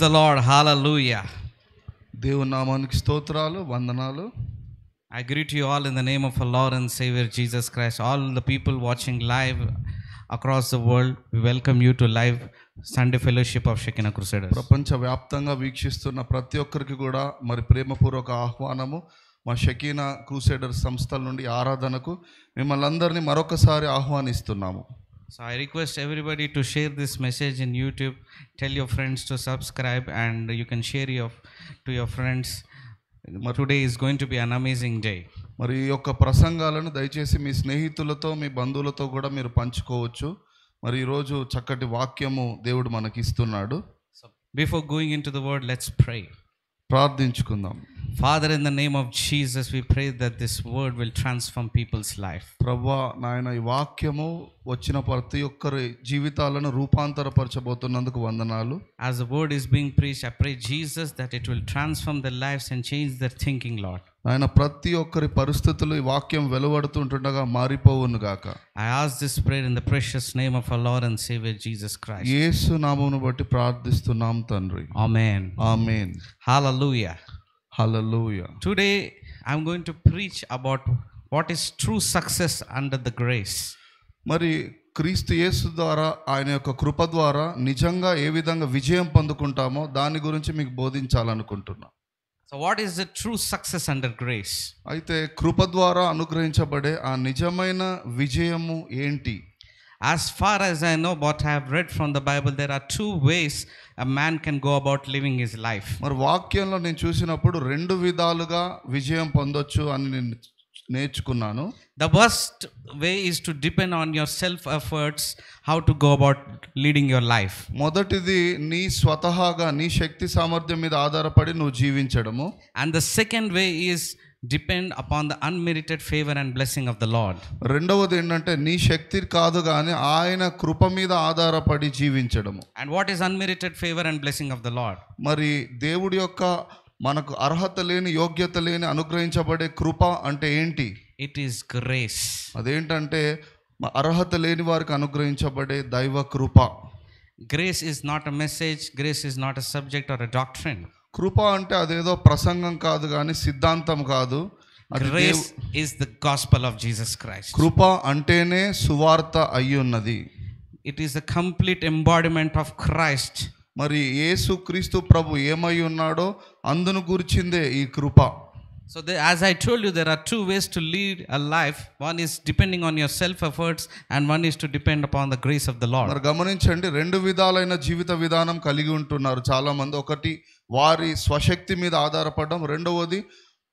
the Lord, hallelujah. దేవుని నామానికి స్తోత్రాలు, వందనాలు. I greet you all in the name of our Lord and Savior Jesus Christ. All the people watching live across the world, we welcome you to live Sunday fellowship of Shekinah Crusaders. ప్రపంచ వ్యాప్తంగా వీక్షిస్తున్న ప్రతి ఒక్కరికి కూడా మరి ప్రేమపూర్వక ఆహ్వానము మా Shekinah crusader సంస్థల నుండి ఆరాధనకు మిమ్మల్ని అందరినీ మరొకసారి ఆహ్వానిస్తున్నాము. So I request everybody to share this message in YouTube. Tell your friends to subscribe and you can share to your friends. Today is going to be an amazing day. మరి ఈ యొక్క ప్రసంగాలను దయచేసి మీ స్నేహితులతో, మీ బంధువులతో కూడా మీరు పంచుకోవచ్చు. మరి ఈరోజు చక్కటి వాక్యము దేవుడు మనకి ఇస్తున్నాడు. So before going into the word, let's pray. ప్రార్థించుకుందాం. Father, in the name of Jesus, we pray that this word will transform people's life. ప్రభువా, నాయన ఈ వాక్యము వచ్చిన ప్రతి ఒక్కరి జీవితాలను రూపాంతరపరచబోతున్నందుకు వందనాలు. As the word is being preached, I pray Jesus that it will transform their lives and change their thinking, Lord. నాయన ప్రతి ఒక్కరి పరిస్థితులు ఈ వాక్యం వెలువడుతుంటుండగా మారిపోవును గాక. I ask this prayer in the precious name of our Lord and Savior Jesus Christ. యేసు నామమును బట్టి ప్రార్థిస్తున్నాం తండ్రి. Amen. Amen. Hallelujah. Hallelujah. Today I'm going to preach about what is true success under the grace. మరి క్రీస్తు యేసు ద్వారా, ఆయన యొక్క కృప ద్వారా నిజంగా ఏ విధంగా విజయం పొందుకుంటామో దాని గురించి మీకు బోధించాలనుకుంటున్నా. So what is the true success under grace? అయితే కృప ద్వారా అనుగ్రహించబడే ఆ నిజమైన విజయము ఏంటి? As far as I know, what I have read from the Bible, there are two ways a man can go about living his life. మరి వాక్యంలో నేను చూసినప్పుడు రెండు విధాలుగా విజయం పొందొచ్చు అని నేను నేర్చుకున్నాను. The first way is to depend on your self efforts, how to go about leading your life. మొదటిది నీ స్వతహాగా నీ శక్తి సామర్థ్యం మీద ఆధారపడి నువ్వు జీవించడము. And the second way is depend upon the unmerited favor and blessing of the Lord. రెండవది ఏంటంటే నీ శక్తి కాదు కానీ ఆయన కృప మీద ఆధారపడి జీవించడము. And what is unmerited favor and blessing of the Lord? మరి దేవుడి యొక్క మనకు అర్హత లేని, యోగ్యత లేని అనుగ్రహించబడే కృప అంటే ఏంటి? It is grace. అదేంటంటే అర్హత లేని వారికి అనుగ్రహించబడే దైవ కృప. Grace is not a message, grace is not a subject or a doctrine. కృప అంటే అదేదో ప్రసంగం కాదు కానీ సిద్ధాంతం కాదు. Grace is the gospel of Jesus Christ. కృప అంటేనే సువార్త అయి ఉన్నది. It is the complete embodiment of Christ. మరి యేసు క్రీస్తు ప్రభు ఏమై ఉన్నాడో అందును గురించిందే ఈ కృప. So as I told you, there are two ways to lead a life. One is depending on your self efforts and one is to depend upon the grace of the Lord. మరి గమనించండి, రెండు విధాలైన జీవిత విధానం కలిగి ఉంటున్నారు చాలా మంది. ఒకటి వారి స్వశక్తి మీద ఆధారపడడం, రెండవది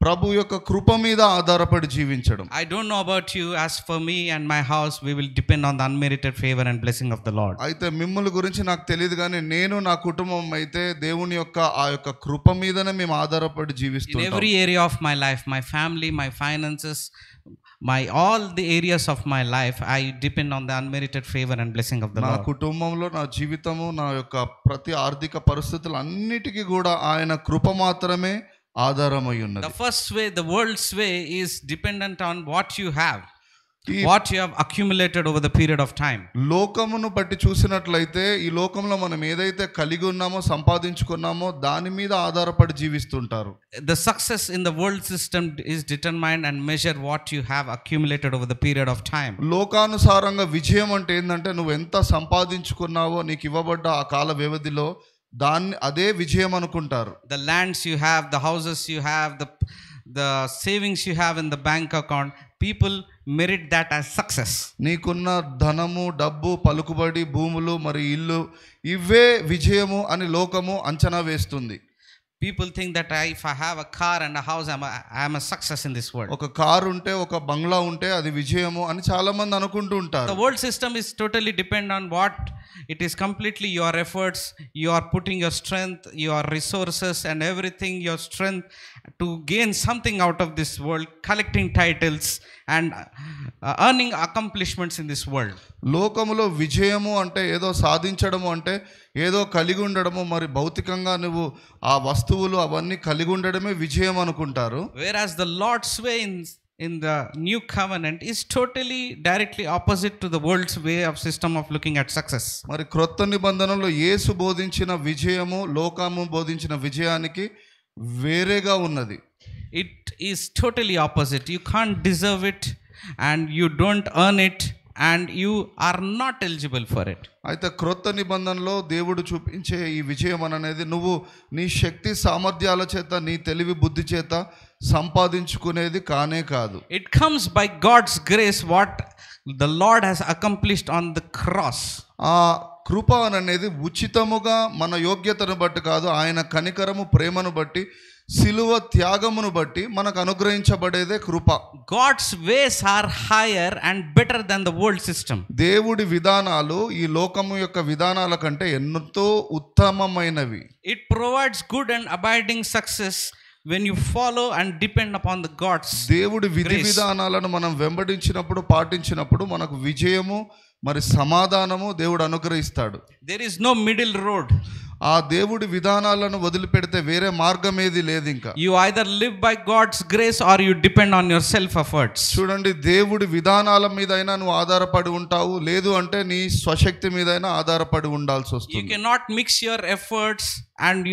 ప్రభు యొక్క కృప మీద ఆధారపడి జీవించడం. I don't know about you, as for me and my house, we will depend on the unmerited favor and blessing of the Lord. అయితే మిమ్మల్ని గురించి నాకు తెలియదు కానీ నేను, నా కుటుంబం అయితే దేవుని యొక్క ఆ యొక్క కృప మీదనే మేము ఆధారపడి In జీవిస్తున్నాం. every area of my life, my family, my finances, all the areas of my life, I depend on the unmerited favor and blessing of the నా Lord. కుటుంబంలో, నా జీవితము, నా యొక్క ప్రతి ఆర్థిక పరిస్థితులు అన్నిటికీ కూడా ఆయన కృప మాత్రమే ఆధారమై ఉన్నది. The first way, the world's way, is dependent on what you have, what you have accumulated over the period of time. లోకమును బట్టి చూసినట్లయితే ఈ లోకంలో మనం ఏదైతే కలిగి ఉన్నామో, సంపాదించుకున్నామో దాని మీద ఆధారపడి జీవిస్తుంటారు. The success in the world system is determined and measured what you have accumulated over the period of time. లోకానుసారంగా విజయం అంటే ఏంటంటే నువ్వు ఎంత సంపాదించుకున్నావో నీకు ఇవ్వబడ్డ ఆ కాల వ్యవధిలో దాన్ని అదే విజయం అనుకుంటారు. The lands you have, the houses you have, the savings you have in the bank account, people merit that as success. నీకున్న ధనము, డబ్బు, పలుకుబడి, భూములు, మరి ఇల్లు, ఇవే విజయము అని లోకము అంచనా వేస్తుంది. People think that if I have a car and a house, I am a success in this world. ఒక కారు ఉంటే, ఒక బంగ్లా ఉంటే అది విజయము అని చాలా మంది అనుకుంటూ ఉంటారు. The world system is totally depend on what it is, completely your efforts. You are putting your strength, your resources and everything, your strength to gain something out of this world, collecting titles and earning accomplishments in this world. లోకములో విజయము అంటే ఏదో సాధించడము, అంటే ఏదో కలిగి ఉండడము, మరి భౌతికంగా నువ్వు ఆ వస్తువులు అవన్నీ కలిగి ఉండడమే విజయం అనుకుంటారు. Whereas the Lord's way in the new covenant is totally directly opposite to the world's way of system of looking at success. మరి క్రొత్త నిబంధనలో యేసు బోధించిన విజయము లోకము బోధించిన విజయానికి వేరేగా ఉన్నది. It is totally opposite. You can't deserve it and you don't earn it and you are not eligible for it. అయితే క్రొత్త నిబంధనలో దేవుడు చూపించే ఈ విజయం అనేది నువ్వు నీ శక్తి సామర్థ్యాల చేత నీ తెలివి బుద్ధి చేత సంపాదించుకునేది కానే కాదు. It comes by God's grace, what the Lord has accomplished on the cross. ఆ కృప అనేది ఉచితముగా మన యోగ్యతను బట్టి కాదు, ఆయన కనికరము ప్రేమను బట్టి సిలువ త్యాగమును బట్టి మనకు అనుగ్రహించబడేదే కృప. God's ways are higher and better than the world system. దేవుడి విధానాలు ఈ లోకము యొక్క విధానాల కంటే ఎంతో ఉత్తమమైనవి. It provides good and abiding success when you follow and depend upon the God's దేవుడి విధి grace. విధానాలను మనం వెంబడించినప్పుడు పాటించినప్పుడు మనకు విజయము మరి సమాధానము దేవుడు అనుగ్రహిస్తాడు. There is no middle road. ఆ దేవుడి విధానాలను వదిలిపెడితే వేరే మార్గం ఏది లేదు. ఇంకా You either live by God's grace or you depend on your self efforts. చూడండి, దేవుడి విధానాల మీదైనా నువ్వు ఆధారపడి ఉంటావు, లేదు అంటే నీ స్వశక్తి మీదైనా ఆధారపడి ఉండాల్సి You వస్తుంది. cannot mix your efforts and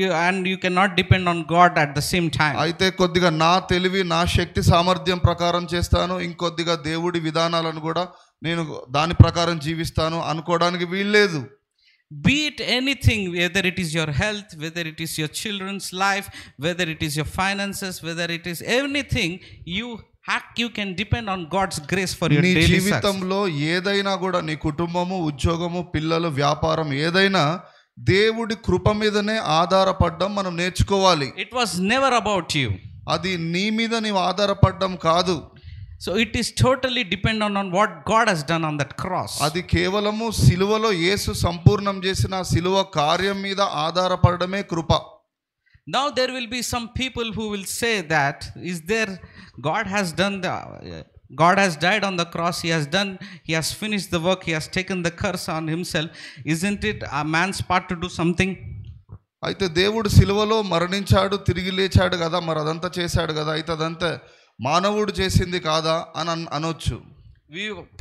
you cannot depend on God at the same time. అయితే కొద్దిగా నా తెలివి నా శక్తి సామర్థ్యం ప్రకారం చేస్తాను, ఇంకొద్దిగా దేవుడి విధానాలను కూడా నేను దాని ప్రకారం జీవిస్తాను అనుకోవడానికి వీల్లేదు. Be it anything, whether it is your health, whether it is your children's life, whether it is your finances, whether it is anything, you can depend on God's grace for your నీ daily success. జీవితంలో ఏదైనా కూడా నీ కుటుంబము, ఉద్యోగము, పిల్లలు, వ్యాపారం ఏదైనా దేవుడి కృప మీదనే ఆధారపడడం మనం నేర్చుకోవాలి. It was never about you. అది నీ మీద నీవు ఆధారపడడం కాదు. So it is totally dependent on what God has done on that cross. అది కేవలము సిలువలో యేసు సంపూర్ణం చేసిన సిలువ కార్యం మీద ఆధారపడడమే కృప. Now there will be some people who will say that God has died on the cross, he has finished the work, he has taken the curse on himself. Isn't it a man's part to do something? అయితే దేవుడు సిలువలో మరణించాడు, తిరిగి లేచాడు కదా, మరి అదంతా చేశాడు కదా, అయితే అదంతా మానవుడు చేసింది కాదా అని అనొచ్చు.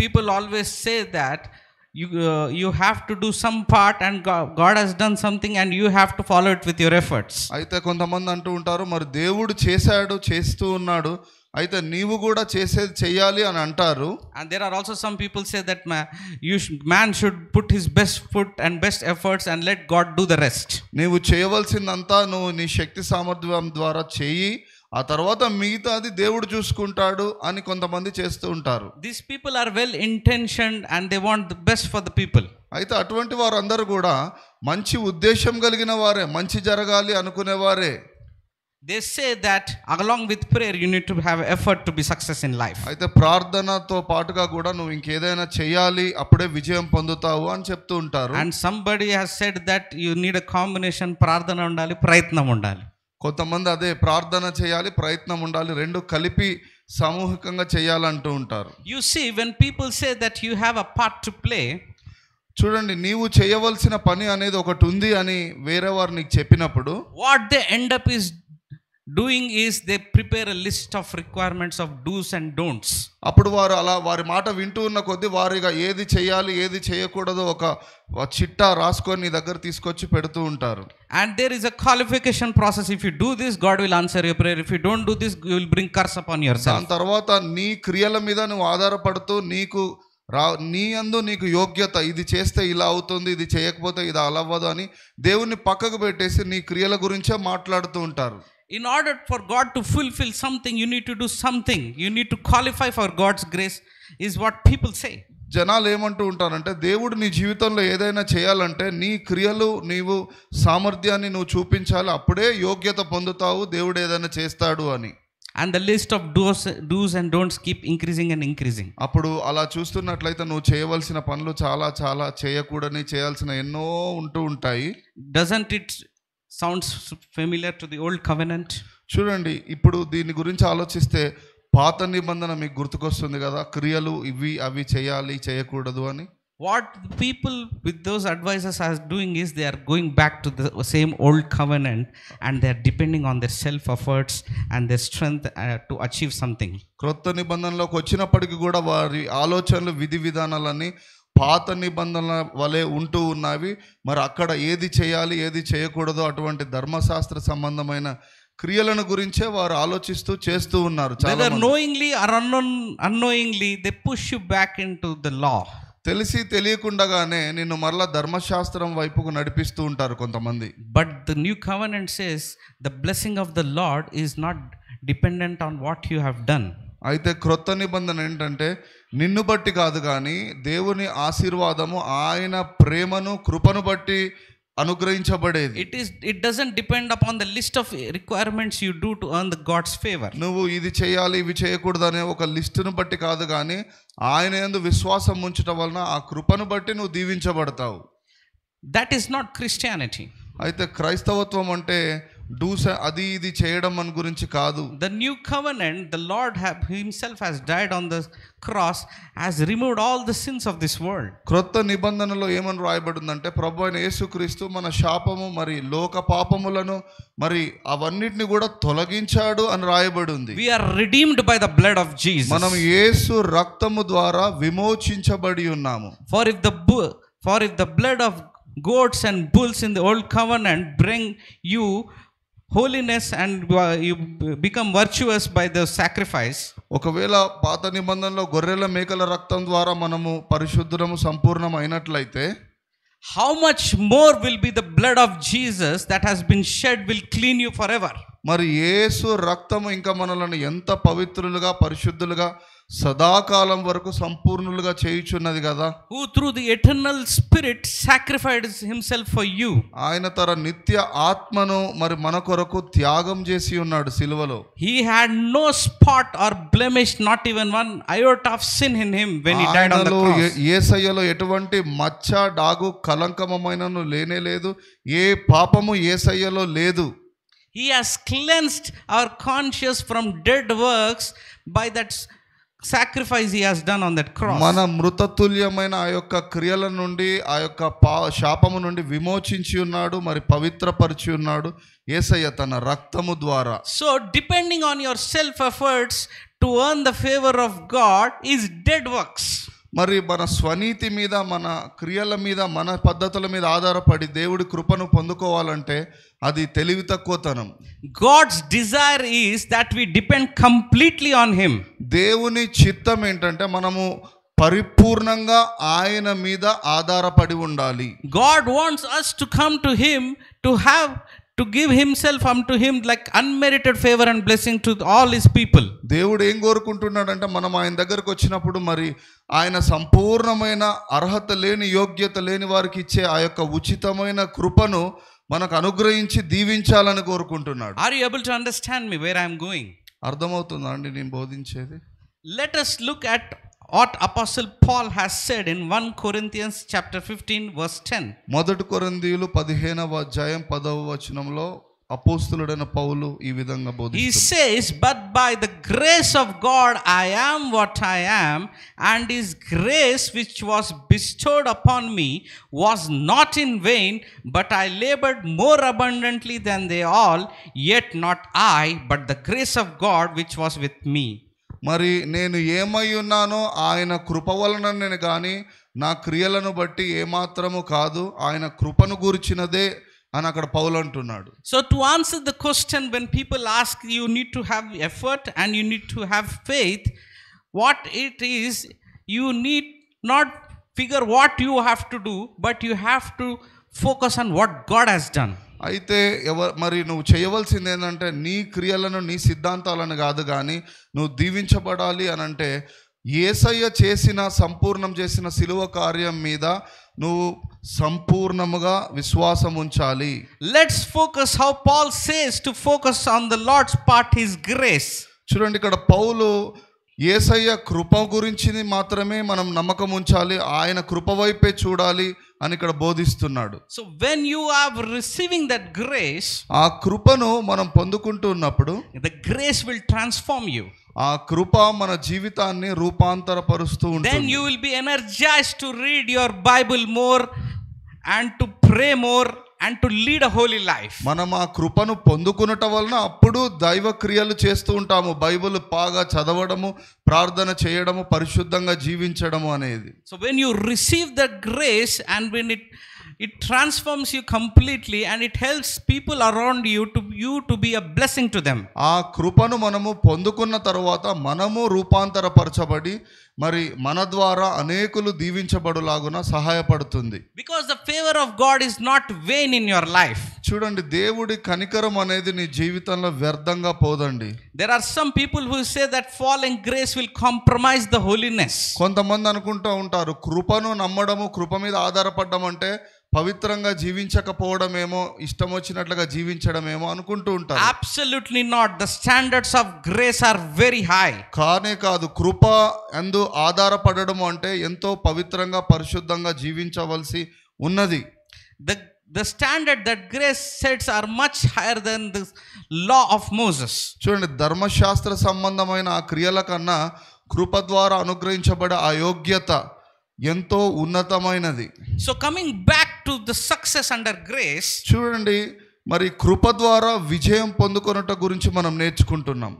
People always say that you have to do some part and God has done something and you have to follow it with your efforts. అయితే కొంతమంది అంటూ ఉంటారు, మరి దేవుడు చేస్తూ ఉన్నాడు, అయితే నీవు కూడా చేయాలి అని అంటారు. And there are also some people say that man should put his best foot and best efforts and let God do the rest. నీవు చేయవలసిందంతా నువ్వు నీ శక్తి సామర్థ్యం ద్వారా చెయ్యి, ఆ తర్వాత మిగతాది దేవుడు చూసుకుంటాడు అని కొంతమంది చేస్తూ ఉంటారు. These people are well intentioned and they want the best for the people. అయితే అటువంటి వారందరూ కూడా మంచి ఉద్దేశం కలిగిన వారే, మంచి జరగాలి అనుకునేవారే. They say that along with prayer you need to have effort to be success in life. అయితే ప్రార్థనతో పాటుగా కూడా నువ్వు ఇంకేదైనా చేయాలి, అప్పుడే విజయం పొందుతావు అని చెప్తూ ఉంటారు. And somebody has said that you need a combination, ప్రార్థన ఉండాలి, ప్రయత్నం ఉండాలి. కొంతమంది అదే ప్రార్థన చేయాలి, ప్రయత్నం ఉండాలి, రెండు కలిపి సామూహికంగా చేయాలంటూ ఉంటారు. You see, when people say that you have a part to play, చూడండి, నీవు చేయవలసిన పని అనేది ఒకటి ఉంది అని వేరే వారు నీకు చెప్పినప్పుడు what they end up is doing is they prepare a list of requirements of do's and don'ts. అప్పుడు వారు అలా వారి మాట వింటూ ఉన్న కొద్దీ వారిగా ఏది చేయాలి ఏది చేయకూడదో ఒక చిట్టా రాసుకొని నీ దగ్గర తీసుకొచ్చి పెడుతూ ఉంటారు. And there is a qualification process. If you do this, God will answer your prayer. If you don't do this, you will bring curse upon yourself. దాని తర్వాత నీ క్రియల మీద నువ్వు ఆధారపడుతూ నీ యందు నీకు యోగ్యత, ఇది చేస్తే ఇలా అవుతుంది, ఇది చేయకపోతే ఇది అలా అవ్వదు అని దేవుణ్ణి పక్కకు పెట్టేసి నీ క్రియల గురించే మాట్లాడుతూ ఉంటారు. In order for God to fulfill something, you need to do something. You need to qualify for God's grace, is what people say. జనాలు ఏమంటూ ఉంటారంటే, దేవుడు నీ జీవితంలో ఏదైనా చేయాలంటే నీ క్రియలు, నీవు సామర్థ్యాన్ని నువ్వు చూపించాలి, అప్పుడే యోగ్యత పొందుతావు, దేవుడు ఏదైనా చేస్తాడు అని. And the list of do's and don'ts keep increasing and increasing. అప్పుడు అలా చూస్తున్నట్లయితే నువ్వు చేయవలసిన పనులు చాలా చాలా చేయకూడని, చేయాల్సిన ఎన్నో ఉంటూ ఉంటాయి. Doesn't it sounds familiar to the old covenant? చూడండి, ఇప్పుడు దీని గురించి ఆలోచిస్తే పాత నిబంధన మీకు గుర్తుకొస్తుంది కదా, క్రియలు ఇవి అవి చేయాలి చేయకూడదు అని. what the people with those advisors are doing is they are going back to the same old covenant, and they are depending on their self efforts and their strength to achieve something. క్రొత్త నిబంధనలోకి వచ్చినప్పటికీ కూడా వారి ఆలోచనలు విధి విధానాలన్నీ పాత నిబంధనల వలె ఉంటూ ఉన్నవి. మరి అక్కడ ఏది చేయాలి ఏది చేయకూడదో అటువంటి ధర్మశాస్త్ర సంబంధమైన క్రియలను గురించే వారు ఆలోచిస్తూ చేస్తూ ఉన్నారు. Whether knowingly or unknowingly, they push you back into the law. తెలిసి తెలియకుండానే నిన్ను మరలా ధర్మశాస్త్రం వైపుకు నడిపిస్తూ ఉంటారు కొంతమంది. But the new covenant says the blessing of the Lord is not dependent on what you have done. అయితే క్రొత్త నిబంధన ఏంటంటే నిన్ను బట్టి కాదు కానీ దేవుని ఆశీర్వాదము ఆయన ప్రేమను కృపను బట్టి అనుగ్రహించబడేది. It doesn't depend upon the list of requirements you do to earn the God's favor. నువ్వు ఇది చేయాలి ఇవి చేయకూడదు అనే ఒక లిస్టును బట్టి కాదు కానీ ఆయన యందు విశ్వాసం ఉంచడం వలన ఆ కృపను బట్టి నువ్వు దీవించబడతావు. That is not Christianity. అయితే క్రైస్తవత్వం అంటే అది ఇది చేయడం అని గురించి కాదు. The new covenant, the Lord himself has died on the cross, has removed all the sins of this world. క్రొత్త నిబంధనలో ఏమని రాయబడిందంటే ప్రభువైన యేసుక్రీస్తు మన శాపము మరి లోక పాపములను మరి అవన్నిటిని కూడా తొలగించాడు అని రాయబడి ఉంది. We are redeemed by the blood of Jesus. మనం యేసు రక్తము ద్వారా విమోచించబడి ఉన్నాము. For if the blood of goats and bulls in the old covenant bring you holiness and you become virtuous by the sacrifice, ఒకవేళ పాత నిబంధనలో గొర్రెల మేకల రక్తం ద్వారా మనము పరిశుద్ధులము సంపూర్ణం అయినట్లయితే how much more will be the blood of Jesus that has been shed will clean you forever. మరి యేసు రక్తము ఇంకా మనలను ఎంత పవిత్రులుగా పరిశుద్ధులుగా సదాకాలం వరకు సంపూర్ణులుగా చేయుచున్నది కదా. Who through the eternal spirit sacrificed himself for you. ఆయన తన నిత్య ఆత్మను మరి మన కొరకు త్యాగం చేసి ఉన్నాడు సిలువలో. He had no spot or blemish, not even one iota of sin in him when he died on the cross. యేసయ్యలో ఎటువంటి మచ్చ డాగు కలంకమైనను లేనే లేదు. ఏ పాపము యేసయ్యలో లేదు. He has cleansed our conscience from dead works by that sacrifice he has done on that cross. మన మృతతుల్యమైన ఆ యొక్క క్రియల నుండి ఆ యొక్క శాపము నుండి విమోచించి ఉన్నాడు, మరి పవిత్రపరిచి ఉన్నాడు యేసయ్య తన రక్తము ద్వారా. So depending on your self efforts to earn the favor of God is dead works. మరి మన స్వనీతి మీద మన క్రియల మీద మన పద్ధతుల మీద ఆధారపడి దేవుడి కృపను పొందుకోవాలంటే అది తెలివి తక్కువతనం. God's desire is that we depend completely on him. దేవుని చిత్తం ఏంటంటే మనము పరిపూర్ణంగా ఆయన మీద ఆధారపడి ఉండాలి. God wants us to come to him to give himself unto him like unmerited favor and blessing to all his people. దేవుడు ఏం కోరుకుంటున్నాడంటే మనం ఆయన దగ్గరకు వచ్చినప్పుడు మరి ఆయన సంపూర్ణమైన అర్హత లేని యోగ్యత లేని వారికి ఇచ్చే ఆ యొక్క ఉచితమైన కృపను మనకు అనుగ్రహించి దీవించాలని కోరుకుంటున్నాడు. Are you able to understand me where I am going? అర్థమవుతుందా అండి నేను బోధించేది? Let us look at what Apostle Paul has said in 1 Corinthians chapter 15 verse 10. మొదటి కొరింథీయులు 15వ అధ్యాయం 10వ వచనంలో అపోస్తలుడైన పౌలు ఈ విధంగా బోధిస్తున్నాడు. He says, "But by the grace of God I am what I am, and his grace which was bestowed upon me was not in vain, but I labored more abundantly than they all, yet not I, but the grace of God which was with me." మరి నేను ఏమై ఉన్నానో ఆయన కృప వలన నేను కానీ నా క్రియలను బట్టి ఏమాత్రము కాదు, ఆయన కృపను గురించినదే అని అక్కడ పౌలు అంటున్నాడు. So to answer the question, when people ask, you need to have effort and you need to have faith, what it is, you need not figure what you have to do, but you have to focus on what God has done. అయితే మరి నువ్వు చేయవలసింది ఏంటంటే నీ క్రియలను నీ సిద్ధాంతాలను కాదు కానీ నువ్వు దీవించబడాలి అని అంటే యేసయ్య చేసిన సంపూర్ణం చేసిన సిలువ కార్యం మీద నువ్వు సంపూర్ణముగా విశ్వాసం ఉంచాలి. Let's focus how Paul says to focus on the Lord's part, his grace. చూడండి ఇక్కడ పౌలు యేసయ్య కృప గురించి మాత్రమే మనం నమ్మకం ఉంచాలి, ఆయన కృప వైపే చూడాలి, అని ఇక్కడ బోధిస్తున్నాడు. So when you are receiving that grace, ఆ కృపను మనం పొందుకుంటూ ఉన్నప్పుడు the grace will transform you. ఆ కృప మన జీవితాన్ని రూపాంతరపరుస్తూ Then ఉంటుంది. you will be energized to read your Bible more and to pray more and to lead a holy life. మనం ఆ కృపను పొందుకునట వలన అప్పుడు దైవ క్రియలు చేస్తూ ఉంటాము. బైబిల్ బాగా చదవడము, ప్రార్థన చేయడము, పరిశుద్ధంగా జీవించడము అనేది. So when you receive the grace and when it transforms you completely and it helps people around you to be a blessing to them. ఆ కృపను మనము పొందుకున్న తరువాత మనము రూపాంతరపరచబడి మరి మన ద్వారా అనేకులు దీవించబడులాగున సహాయపడుతుంది. Because the favor of God is not vain in your life. చూడండి, దేవుడి కనికరం అనేది నీ జీవితంలో వ్యర్థంగా పోదండి. There are some people who say that falling grace will compromise the holiness. కొంతమంది అనుకుంటూ ఉంటారు, కృపను నమ్మడము, కృప మీద ఆధారపడడం అంటే పవిత్రంగా జీవించకపోవడమేమో, ఇష్టం వచ్చినట్లుగా జీవించడమేమో అనుకుంటూ ఉంటారు. Absolutely not. The standards of grace are very high. కానే కాదు, కృప యందు ఆధారపడడం అంటే ఎంతో పవిత్రంగా పరిశుద్ధంగా జీవించవలసి ఉన్నది. The standard that grace sets are much higher than the law of Moses. చూడండి, ధర్మశాస్త్ర సంబంధమైన ఆ క్రియల కన్నా కృప ద్వారా అనుగ్రహించబడే ఆ యోగ్యత ఎంతో ఉన్నతమైనది. So coming back to the success under grace, చూడండి, మరి కృప ద్వారా విజయం పొందుకొనుట గురించి మనం నేర్చుకుంటున్నాం.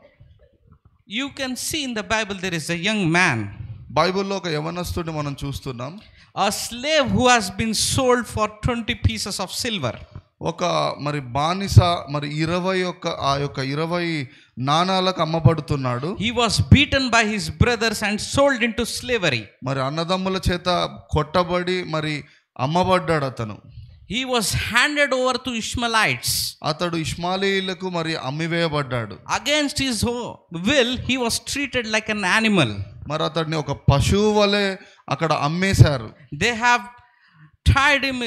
you can see in the Bible there is a young man, బైబిల్లో ఒక యవనస్తుడిని మనం చూస్తున్నాం. a slave who has been sold for 20 pieces of silver. ఒక మరి బానిస మరి 20 నాణాలకు అమ్మబడుతున్నాడు. He was beaten by his brothers and sold into slavery. మరి అన్నదమ్ముల చేత కొట్టబడి మరి అమ్మబడ్డాడు అతను. He was handed over to Ishmaelites. అతడు ఇష్మాలీయులకు మరి అమ్మివేయబడ్డాడు. Against his will, he was treated like an animal. మరి అతడిని ఒక పశువు వలె అక్కడ అమ్మేశారు. They have tied him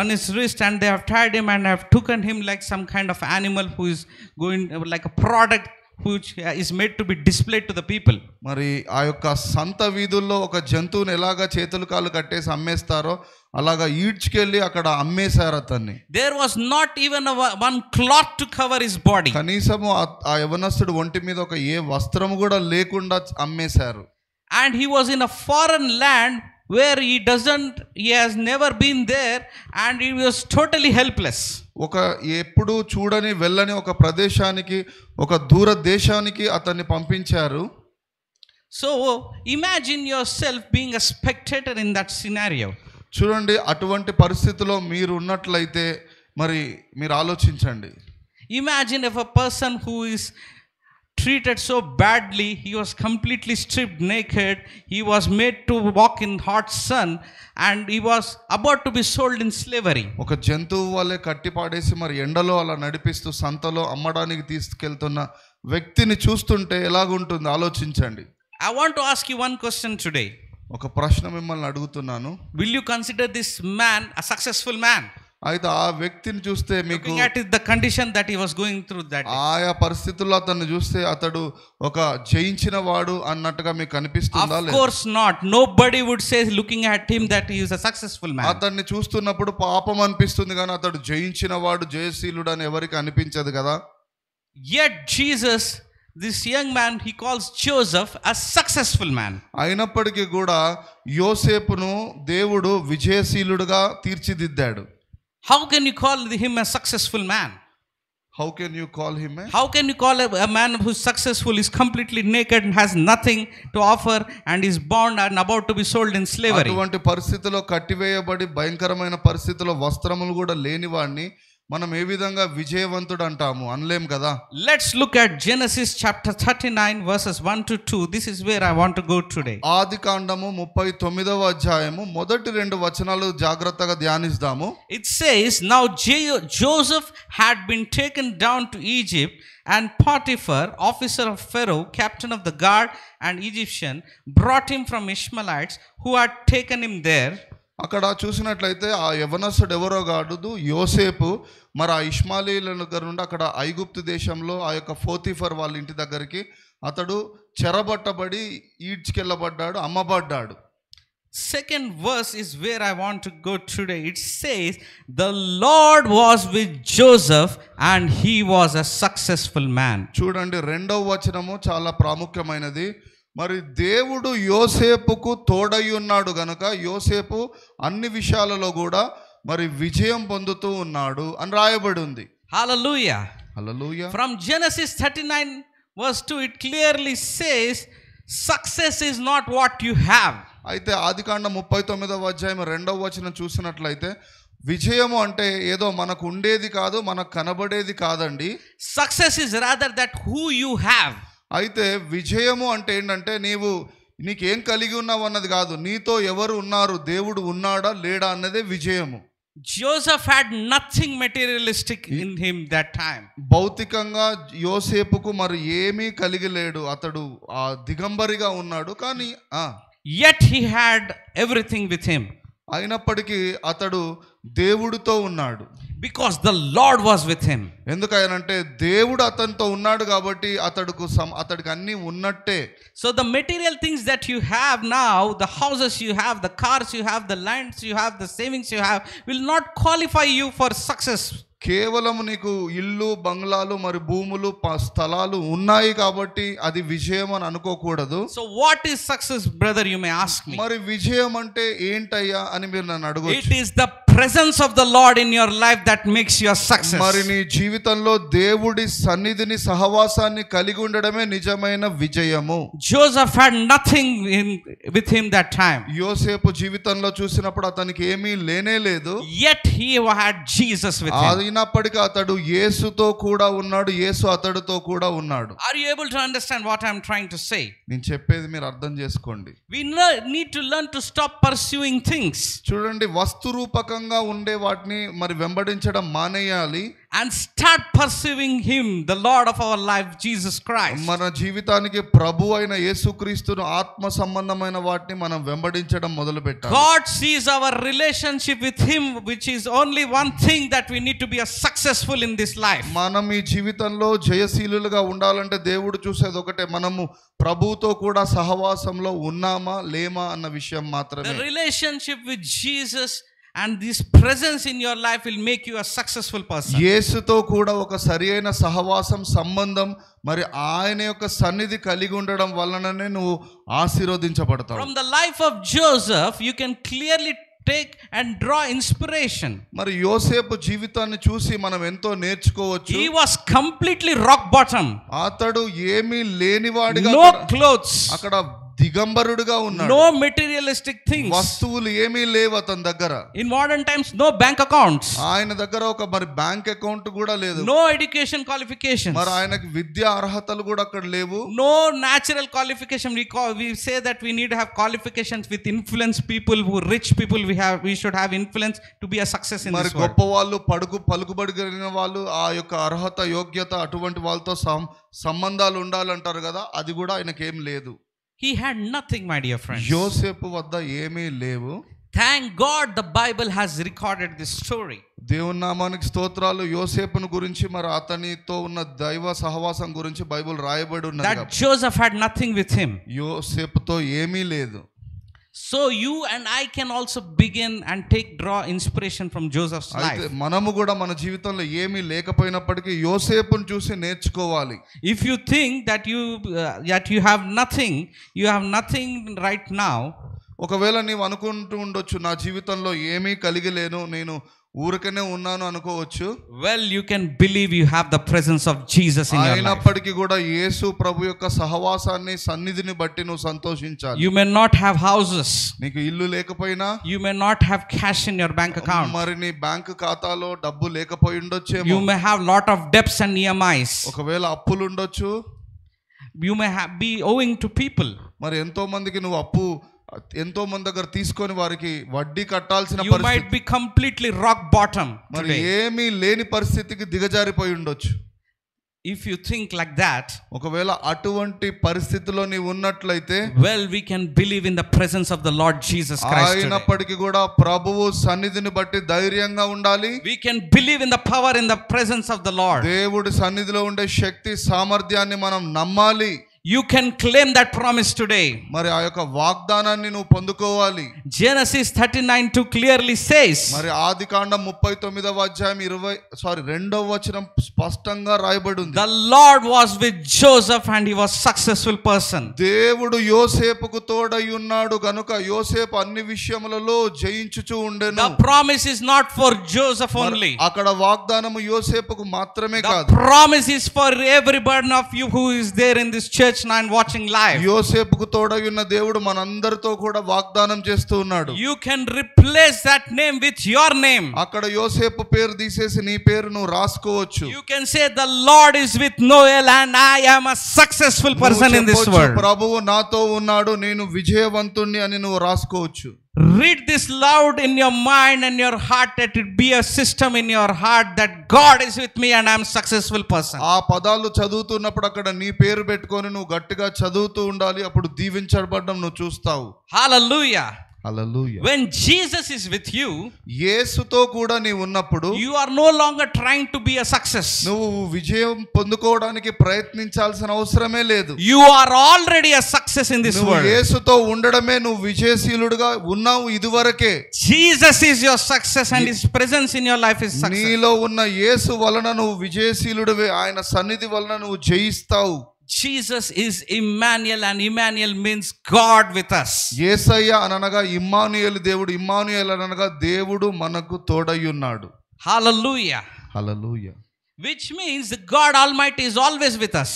on his wrist and they have tied him and have taken him like some kind of animal who is going like a product which is made to be displayed to the people. మరి ఆ యొక్క సంత వీధుల్లో ఒక జంతువుని ఎలాగా చేతులు కాళ్ళు కట్టేసి అమ్మేస్తారో అలాగా ఈడ్చుకెళ్ళి అక్కడ అమ్మేశారు అతన్ని. There was not even one cloth to cover his body. కనీసము ఆ యవనస్తుడు ఒంటి మీద ఒక ఏ వస్త్రము కూడా లేకుండా అమ్మేశారు. And he was in a foreign land where he has never been there and he was totally helpless. ఒక ఎప్పుడు చూడని వెళ్ళని ఒక ప్రదేశానికి, ఒక దూర దేశానికి అతన్ని పంపించారు. So imagine yourself being a spectator in that scenario. చూడండి, అటువంటి పరిస్థితిలో మీరు ఉన్నట్లయితే మరి మీరు ఆలోచించండి. Imagine if a person who is treated so badly, he was completely stripped naked, he was made to walk in hot sun and he was about to be sold in slavery. ఒక జంతువు వలె కట్టిపాడేసి మరి ఎండలో అలా నడిపిస్తూ సంతలో అమ్మడానికి తీసుకెళ్తున్న వ్యక్తిని చూస్తుంటే ఎలాగుంటుంది ఆలోచించండి. I want to ask you one question today. ఒక ప్రశ్న మిమ్మల్ని అడుగుతున్నాను. Will you consider this man a successful man? అయితే ఆ వ్యక్తిని చూస్తే మీకు Looking at the condition that he was going through that day. ఆయా పరిస్థితుల్లో అతన్ని చూస్తే అతడు ఒక జయించిన వాడు అన్నట్టుగా మీకు అనిపిస్తుందా? Of course not. Nobody would say looking at him that he is a successful man. అతన్ని చూస్తున్నప్పుడు పాపం అనిపిస్తుంది కానీ అతడు జయించిన వాడు, జయశీలుడు అని ఎవరికి అనిపించదు కదా. Yet Jesus, this young man, he calls Joseph a successful man. అయినప్పటికీ కూడా యోసేపును దేవుడు విజయశీలుడుగా తీర్చిదిద్దాడు. How can you call him a successful man? How can you call him How can you call a man who's successful, is completely naked and has nothing to offer and is bound and about to be sold in slavery? అటువంటి పరిస్థితిలో కట్టివేయబడి భయంకరమైన పరిస్థితిలో వస్త్రములు కూడా లేని వాడిని మనం ఏ విధంగా విజయవంతుడు అంటాము? అనలేం కదా. Let's look at Genesis chapter 39 verses 1 to 2. This is where I want to go today. ఆదికాండము 39వ అధ్యాయము మొదటి 2 వచనాలు జాగ్రత్తగా ధ్యానిస్తాము. It says, now Joseph had been taken down to Egypt, and Potiphar, officer of Pharaoh, captain of the guard and Egyptian, brought him from Ishmaelites who had taken him there. అక్కడ చూసినట్లయితే ఆ యవనస్తుడు ఎవరో కాదు, యోసేపు. మరి ఆ ఇష్మాలీయుల దగ్గర నుండి అక్కడ ఐగుప్తు దేశంలో ఆ యొక్క పోతిఫర్ వాళ్ళ ఇంటి దగ్గరికి అతడు చెరబట్టబడి ఈడ్చుకెళ్ళబడ్డాడు, అమ్మబడ్డాడు. Second verse is where I want to go today. It says, the Lord was with Joseph and he was a successful man. చూడండి, రెండవ వచనము చాలా ప్రాముఖ్యమైనది. మరి దేవుడు యోసేపుకు తోడై ఉన్నాడు గనుక యోసేపు అన్ని విషయాలలో కూడా మరి విజయం పొందుతూ ఉన్నాడు అని రాయబడి ఉంది. Hallelujah. Hallelujah. From Genesis 39 verse 2 it clearly says, success is not what you have. అయితే ఆదికాండం 39వ అధ్యాయం 2వ వచనం చూసినట్లయితే విజయము అంటే ఏదో మనకు ఉండేది కాదు, మనకు కనబడేది కాదండి. Success is rather that who you have. అయితే విజయము అంటే ఏంటంటే నీకేం కలిగి ఉన్నావు అన్నది కాదు, నీతో ఎవరు ఉన్నారు, దేవుడు ఉన్నాడా లేడా అన్నదే విజయము. Joseph had nothing materialistic in him that time. భౌతికంగా యోసేపుకు మరి ఏమీ కలిగి లేడు, అతడు దిగంబరిగా ఉన్నాడు. కానీ yet he had everything with him. అయినప్పటికీ అతడు దేవుడితో ఉన్నాడు. Because the Lord was with him. ఎందుకనంటే దేవుడు అతనితో ఉన్నాడు కాబట్టి అతడికి అన్ని ఉన్నట్టే. So the material things that you have now, the houses you have, the cars you have, the lands you have, the savings you have, will not qualify you for success. కేవలం నీకు ఇల్లు, బంగ్లాలు, మరి భూములు, స్థలాలు ఉన్నాయి కాబట్టి అది విజయం అని అనుకోకూడదు. So what is success, brother, you may ask me. మరి విజయం అంటే ఏంటయ్యా అని మీరు నన్ను అడగొచ్చు. It is the presence of the Lord in your life that makes your success. మరి నీ జీవితంలో దేవుడి సన్నిధిని, సహవాసాన్ని కలిగి ఉండడమే నిజమైన విజయము. Joseph had nothing with him that time. యోసేపు జీవితంలో చూసినప్పుడు అతనికి ఏమీ లేనే లేదు. Yet he had Jesus with him. అయినప్పటికీ అతడు యేసుతో కూడా ఉన్నాడు, యేసు అతడితో కూడా ఉన్నాడు. Are you able to understand what I am trying to say? నేను చెప్పేది మీరు అర్థం చేసుకోండి. We need to learn to stop pursuing things. చూడండి, వస్తు రూపకంగా ఉండే వాటిని మరి వెంబడించడం మానేయాలి. And start pursuing him, the Lord of our life, Jesus Christ. మన జీవితానికి ప్రభు అయిన యేసుక్రీస్తును, ఆత్మ సంబంధమైన వాటిని మనం వెంబడించడం మొదలు పెట్టాలి. God sees our relationship with him, which is only one thing that we need to be successful in this life. మనం ఈ జీవితంలో జయశీలులుగా ఉండాలంటే దేవుడు చూసేది ఒకటే, మనము ప్రభువుతో కూడా సహవాసంలో ఉన్నామా లేమా అన్న విషయం మాత్రమే. The relationship with Jesus and this presence in your life will make you a successful person. యేసుతో కూడా ఒక సరియైన సహవాసం, సంబంధం, మరి ఆయన యొక్క సన్నిధి కలిగి ఉండడం వలననే నువ్వు ఆశీర్వదించబడతావు. From the life of Joseph you can clearly take and draw inspiration. మరి యోసేపు జీవితాన్ని చూసి మనం ఎంతో నేర్చుకోవచ్చు. He was completely rock bottom. అతడు ఏమీ లేనివాడిగా, no clothes, అక్కడ దిగంబరుడుగా ఉన్నాడు. no materialistic things, వస్తువులు ఏమీ లేవు అతని దగ్గర. in modern times no bank accounts, ఆయన దగ్గర ఒక మరి బ్యాంక్ అకౌంట్ కూడా లేదు. no education qualifications, మరి ఆయనకి విద్యా అర్హతలు కూడా అక్కడ లేవు. no natural qualification. We say that we need to have qualifications with influence people, who rich people we should have influence to be a success in this world. మరి గొప్ప వాళ్ళు, పలుకుబడిన వాళ్ళు, ఆ యొక్క అర్హత, యోగ్యత అటువంటి వాళ్ళతో సంబంధాలు ఉండాలంటారు కదా, అది కూడా ఆయనకి ఏం లేదు. He had nothing, my dear friends. యోసేపు వద్ద ఏమీ లేవు. Thank God the Bible has recorded this story. దేవుని నామానికి స్తోత్రాలు. యోసేపును గురించి, మరి అతనితో ఉన్న దైవ సహవాసం గురించి బైబిల్ రాయబడి ఉన్నది. That Joseph had nothing with him. యోసేపుతో ఏమీ లేదు. So you and I can also begin and draw inspiration from Joseph's life. మనము కూడా మన జీవితంలో ఏమీ లేకపోయినప్పటికీ యోసేపును చూసి నేర్చుకోవాలి. If you think that you have nothing right now, ఒకవేళ నీవు అనుకుంటూ ఉండొచ్చు, నా జీవితంలో ఏమీ కలిగి లేను, నేను ఊరికనే ఉన్నాను అనుకోవచ్చు. Well, you can believe you have the presence of Jesus in your life. అయినప్పటికీ కూడా యేసు ప్రభు యొక్క సహవాసాన్ని, సన్నిధిని బట్టి నువ్వు సంతోషించాలి. You may not have houses, నీకు ఇల్లు లేకపోయినా, you may not have cash in your bank account, మరి నీ బ్యాంక్ ఖాతాలో డబ్బు లేకపోయి ఉండొచ్చేమో. you may have lot of debts and EMIs, ఒకవేళ అప్పులు ఉండొచ్చు. you may be owing to people. మరి ఎంతో మందికి నువ్వు అప్పు ఎంతో మంది దగ్గర తీసుకొని వారికి వడ్డీ కట్టాల్సిన పరిస్థితి. You might be completely rock bottom. మరి ఏమీ లేని పరిస్థితికి దిగజారిపోయి ఉండొచ్చు. If you think like that, ఒకవేళ అటువంటి పరిస్థితిలో నీవు ఉన్నట్లయితే, well, we can believe in the presence of the Lord Jesus Christ today. అయినప్పటికీ కూడా ప్రభువు సన్నిధిని బట్టి ధైర్యంగా ఉండాలి. We can believe in the power in the presence of the Lord. దేవుడి సన్నిధిలో ఉండే శక్తి, సామర్థ్యాన్ని మనం నమ్మాలి. You can claim that promise today. మరి ఆ యొక్క వాగ్దానాన్ని నువ్వు పొందుకోవాలి. Genesis 39:2 clearly says, మరి ఆదికాండం 39వ అధ్యాయం 2వ వచనం స్పష్టంగా రాయబడి ఉంది. The Lord was with Joseph and he was successful person. దేవుడు యోసేపుకు తోడై ఉన్నాడు గనుక యోసేపు అన్ని విషయములలో జయించుచూ ఉండెను. The promise is not for Joseph only. అక్కడ వాగ్దానము యోసేపుకు మాత్రమే కాదు. The promise is for every one of you who is there in this church now and watching live. యోసేపుకు తోడై ఉన్న దేవుడు మనందరితో కూడా వాగ్దానం చేస్తూ ఉన్నాడు. You can replace that name with your name. అక్కడ యోసేపు పేరు తీసేసి నీ పేరు నువ్వు రాసుకోవచ్చు. You can say the Lord is with Noel and I am a successful person in this world. ప్రభువు నాతో ఉన్నాడు, నేను విజయవంతుణ్ణి అని నువ్వు రాసుకోవచ్చు. Read this loud in your mind and your heart, that it be a system in your heart that God is with me and I am a successful person. ఆ పదాలు చదువుతున్నప్పుడు అక్కడ నీ పేరు పెట్టుకొని నువ్వు గట్టిగా చదువుతూ ఉండాలి. అప్పుడు దీవించబడడం నువ్వు చూస్తావు. Hallelujah. Hallelujah. When Jesus is with you, యేసుతో కూడా నీవు ఉన్నప్పుడు you are no longer trying to be a success. నువ్వు విజయం పొందుకోవడానికి ప్రయత్నించాల్సిన అవసరమే లేదు. You are already a success in this world. యేసుతో ఉండడమే నువ్వు విజయశీలుడుగా ఉన్నావు ఇదివరకే. Jesus is your success and his presence in your life is success. నీలో ఉన్న యేసు వలన నువ్వు విజయశీలుడివే, ఆయన సన్నిధి వలన నువ్వు జయిస్తావు. Jesus is Emmanuel and Emmanuel means God with us. యేసయ్య అనగా ఇమ్మానుయేలు దేవుడు, ఇమ్మానుయేలు అనగా దేవుడు మనకు తోడై ఉన్నాడు. Hallelujah. Hallelujah. Which means God Almighty is always with us.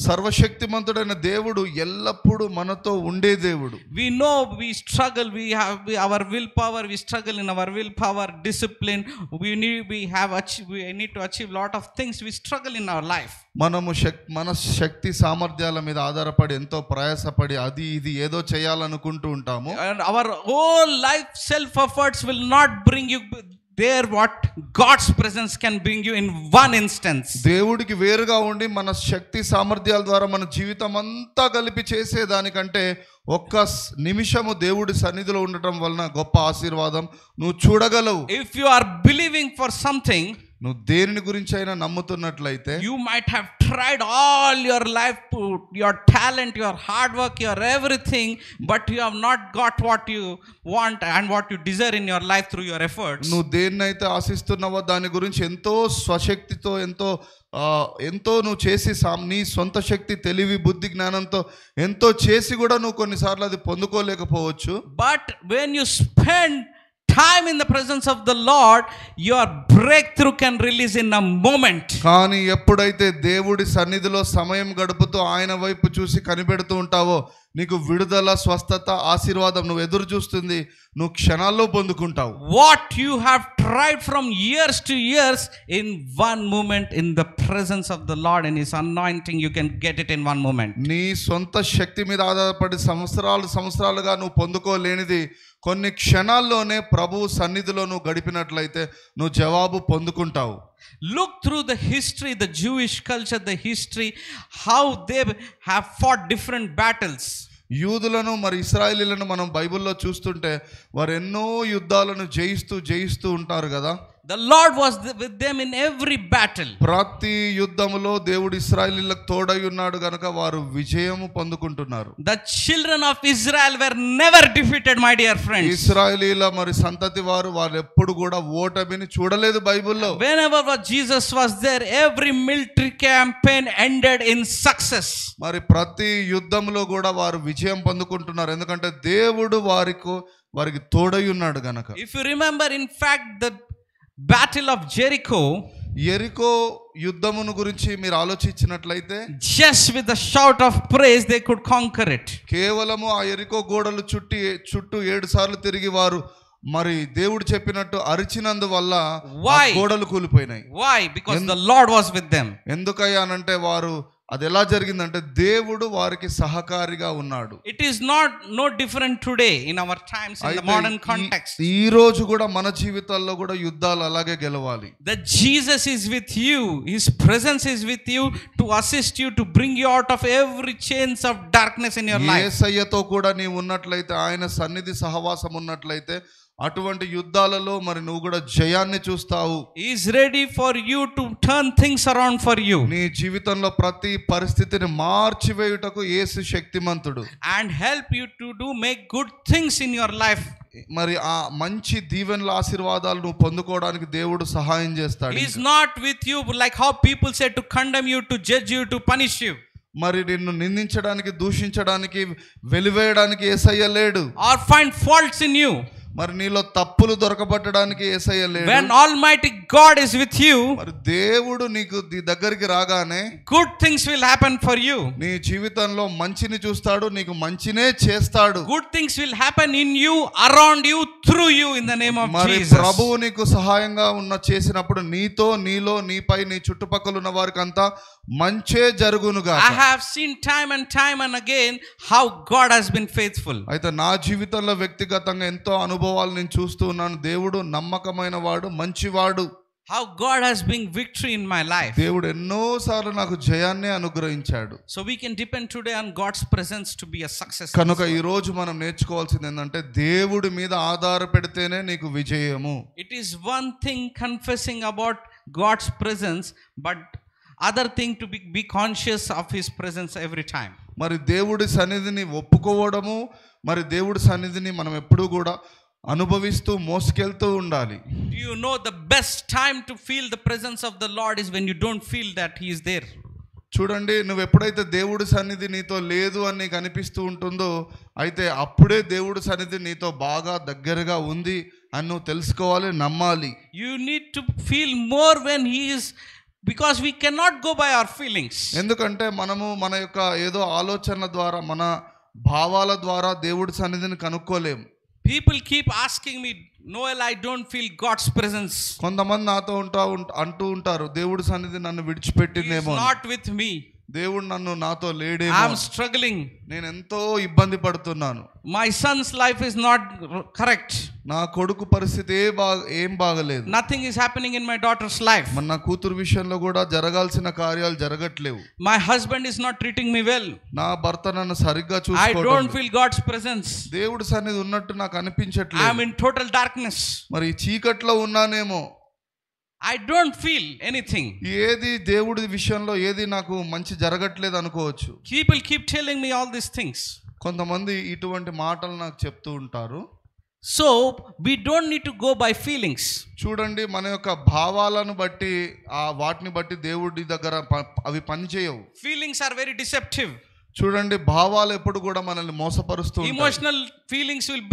సర్వశక్తిమంతుడైన దేవుడు ఎల్లప్పుడూ మనతో ఉండే దేవుడు. We know we struggle, we have our willpower, we struggle in our willpower, discipline, we need to achieve lot of things, we struggle in our life. మనము మన శక్తి సామర్థ్యాల మీద ఆధారపడి ఎంతో ప్రయాసపడి అది ఇది ఏదో చేయాలనుకుంటూ ఉంటాము. And our whole life self efforts will not bring you there what God's presence can bring you in one instance. దేవుడికి వేరుగా ఉండి మన శక్తి సామర్థ్యాల ద్వారా మన జీవితం అంతా కలిపి చేసేదానికంటే ఒక్క నిమిషము దేవుడి సన్నిధిలో ఉండటం వలన గొప్ప ఆశీర్వాదం నువ్వు చూడగలవు. If you are believing for something, నువ్వు దేని గురించి అయినా నమ్ముతున్నట్లయితే, you might have tried all your life, your talent, your hard work, your everything, but you have not got what you want and what you desire in your life through your efforts. నువ్వు దేన్నైతే ఆశిస్తున్నావో దాని గురించి ఎంతో స్వశక్తితో ఎంతో నువ్వు చేసి నీ సొంత శక్తి, తెలివి, బుద్ధి, జ్ఞానంతో ఎంతో చేసి కూడా నువ్వు కొన్నిసార్లు అది పొందుకోలేకపోవచ్చు. But when you spend time in the presence of the Lord, your breakthrough can release in a moment. కానీ ఎప్పుడైతే దేవుడి సన్నిధిలో సమయం గడుపుతూ ఆయన వైపు చూసి కనిపెడుతూ ఉంటావో నీకు విడుదల, స్వస్థత, ఆశీర్వాదం నువ్వు ఎదురు చూస్తుంది నువ్వు క్షణాల్లో పొందుకుంటావు. What you have tried from years to years, in one moment in the presence of the Lord and his anointing you can get it in one moment. నీ సొంత శక్తి మీద ఆధారపడి సంవత్సరాలుగా నువ్వు పొందుకోలేనిది కొన్ని క్షణాల్లోనే ప్రభువు సన్నిధిలో నువ్వు గడిపినట్లయితే నువ్వు జవాబు పొందుకుంటావు. Look through the history, the Jewish culture, the history, how they have fought different battles. యూదులను మరి ఇశ్రాయేలీలను మనం బైబిల్లో చూస్తుంటే వారు ఎన్నో యుద్ధాలను జయిస్తూ ఉంటారు కదా. The Lord was with them in every battle. ప్రతి యుద్ధములో దేవుడు ఇశ్రాయేలీలకు తోడై ఉన్నాడు గనుక వారు విజయము పొందుకుంటున్నారు. The children of Israel were never defeated, my dear friends. ఇశ్రాయేలీల మరి సంతతి వారు ఎప్పుడు కూడా ఓటమిని చూడలేదు బైబిల్లో. Whenever Jesus was there, every military campaign ended in success. మరి ప్రతి యుద్ధంలో కూడా వారు విజయం పొందుకుంటున్నారు, ఎందుకంటే దేవుడు వారికి తోడై ఉన్నాడు గనక. If you remember, in fact, the Battle of Jericho, యెరికో యుద్ధమును గురించి మీరు ఆలోచించినట్లయితే, just with a shout of praise they could conquer it. కేవలము ఆ యెరికో గోడలు చుట్టూ 7 సార్లు తిరిగి వారు మరి దేవుడు చెప్పినట్టు అరిచినందువల్ల గోడలు కూలిపోయినాయి. Why? Because the Lord was with them. ఎందుకయ్యా అనంటే వారు అది ఎలా జరిగిందంటే దేవుడు వారికి సహకారిగా ఉన్నాడు. It is no different today in our times, in the modern context. ఈ రోజు కూడా మన జీవితాల్లో కూడా యుద్ధాలు అలాగే గెలవాలి. That Jesus is with you, his presence is with you to assist you, to bring you out of every chains of darkness in your life. యేసయ్యతో కూడా నీవు ఉన్నట్లయితే, ఆయన సన్నిధి సహవాసం ఉన్నట్లయితే అటువంటి యుద్ధాలలో మరి నువ్వు కూడా జయాన్ని చూస్తావు. He is ready for you to turn things around for you. నీ జీవితంలో ప్రతి పరిస్థితిని మార్చివేయుటకు యేసు శక్తిమంతుడు. And help you to do make good things in your life. మరి ఆ మంచి దీవెనల ఆశీర్వాదాలు నువ్వు పొందుకోవడానికి దేవుడు సహాయం చేస్తాడు. He is not with you like how people say to condemn you, to judge you, to punish you. మరి నిన్ను నిందించడానికి, దూషించడానికి, వెలివేయడానికి యేసయ్య లేడు. Or find faults in you. మరి నీలో తప్పులు దొరకబట్టడానికి యేసయ్య లేడు. When Almighty God is with you, మరి దేవుడు నీకు నీ దగ్గరికి రాగానే good things will happen for you. నీ జీవితంలో మంచిని చూస్తాడు, నీకు మంచినే చేస్తాడు. Good things will happen in you, around you, through you, in the name of మరి Jesus. ప్రభువు నీకు సహాయంగా చేసినప్పుడు నీతో, నీలో, నీపై, నీ చుట్టుపక్కల ఉన్న వారికి అంతా మంచే జరుగునుగా. I have seen time and again how God has been faithful. అయితే నా జీవితంలో వ్యక్తిగతంగా ఎంతో అనుభవాలు నేను చూస్తూ ఉన్నాను. దేవుడు నమ్మకమైన వాడు, మంచివాడు. How God has been victory in my life. దేవుడు ఎన్నోసార్లు నాకు జయాన్ని అనుగ్రహించాడు. So we can depend today on God's presence to be a success. కనుక ఈ రోజు మనం నేర్చుకోవాల్సింది ఏంటంటే దేవుడి మీద ఆధారపెడితేనే నీకు విజయము. It is one thing confessing about God's presence, but other thing to be conscious of his presence every time. మరి దేవుడి సన్నిధిని ఒప్పుకోవడము, మరి దేవుడి సన్నిధిని మనం ఎప్పుడూ కూడా అనుభవిస్తూ మోసుకెళ్తూ ఉండాలి. Do you know the best time to feel the presence of the Lord is when you don't feel that he is there. చూడండి, నువ్వు ఎప్పుడైతే దేవుడి సన్నిధి నీతో లేదు అని నీకు అనిపిస్తూ ఉంటుందో, అయితే అప్పుడే దేవుడి సన్నిధి నీతో బాగా దగ్గరగా ఉంది అని నువ్వు తెలుసుకోవాలి, నమ్మాలి. You need to feel more when he is, because we cannot go by our feelings. ఎందుకంటే మనము మన యొక్క ఏదో ఆలోచనల ద్వారా, మన భావాల ద్వారా దేవుడి సన్నిధిని కనుక్కోలేము. People keep asking me, Noel, I don't feel God's presence. కొంతమంది నాతో అంటూ ఉంటారు, దేవుడి సన్నిధి నన్ను విడిచిపెట్టిందేమో, He is not with me. దేవుడు నాతో లేడేమో, I am struggling. నేను ఎంతో ఇబ్బంది పడుతున్నాను, My son's life is not correct. నా కొడుకు పరిస్థితి ఏం బాగలేదు, Nothing is happening in my daughter's life. మన నా కూతురు విషయంలో కూడా జరగాల్సిన కార్యాలు జరగట్లేవు, My husband is not treating me well. నా భర్త నన్ను సరిగ్గా I చూసుకోవడం, don't feel God's presence. దేవుడి సన్నిధి ఉన్నట్టు నాకు I am అనిపించట్లేదు, in total darkness. మరి చీకట్లో ఉన్నానేమో, I don't feel anything. ఏది దేవుడి విషయంలో ఏది నాకు మంచి జరగట్లేదు అనుకోవచ్చు. People keep telling me all these things. కొంతమంది ఇటువంటి మాటలు నాకు చెప్తూ ఉంటారు. So we don't need to go by feelings. చూడండి, మన యొక్క భావాలను బట్టి, ఆ వాటిని బట్టి దేవుడి దగ్గర అవి పనిచేయవు. Feelings are very deceptive. చూడండి, భావాలు ఎప్పుడు కూడా మనల్ని మోసపరుస్తూ ఉంటాయి. Emotional feelings will